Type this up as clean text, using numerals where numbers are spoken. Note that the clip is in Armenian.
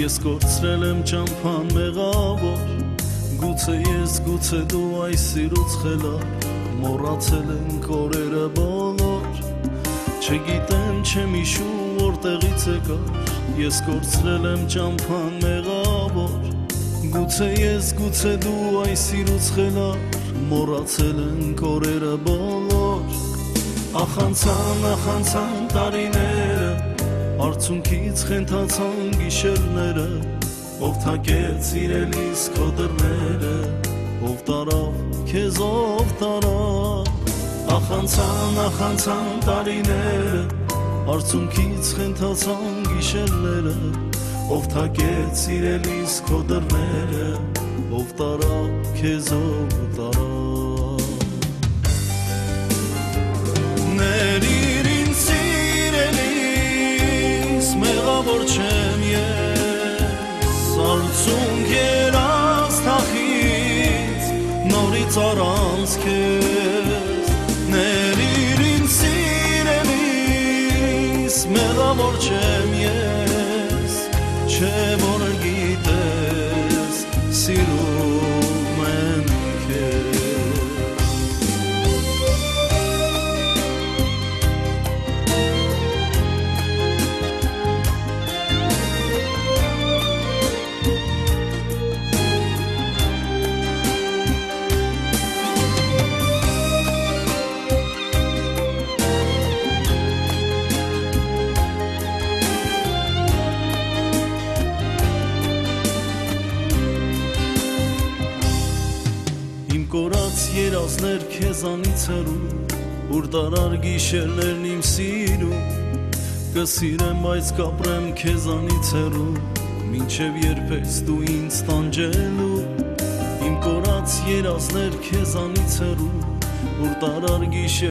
Ես կորցրել եմ ճամփան մեղավոր, գուցե ես, գուցե դու այս սիրուց խելար, մոռացել ենք օրերը բոլոր, չգիտեմ, չեմ հիշում որտեղից եկար, ես կորցրել եմ ճամփան մեղավոր, գուցե ես, գուցե դու այս սիրուց խելար, մոռացել ենք օրերը բոլոր, ախանցան տարիները, արցունքից խենթացան գիշերները, ով թակեց սիրելիս քո դռները, ով տարավ քեզ ով տարավ, ախանցան տարիները, արցունքից խենթացան գիշերները, ով թակեց սիրելիս քո դռները, ով տարավ քեզ ով տարավ, ներիր ինձ սիրելիս, մեղավոր չեմ ես, արցունք երաս թախից, նորից առանց քեզ, ներիր ինձ սիրելիս, մեղավոր չեմ ես, չէ որ գիտես, սիրում եմ քեզ, կորած երազներ քեզանից հեռու, ուր տարար գիշերներն իմ սիրում, կսիրեմ, բայց կապրեմ քեզանից հեռու, մինչև երբ ես դու ինձ տանջելու, իմ կորած երազներ քեզանից հեռու, ուր տարար գիշեր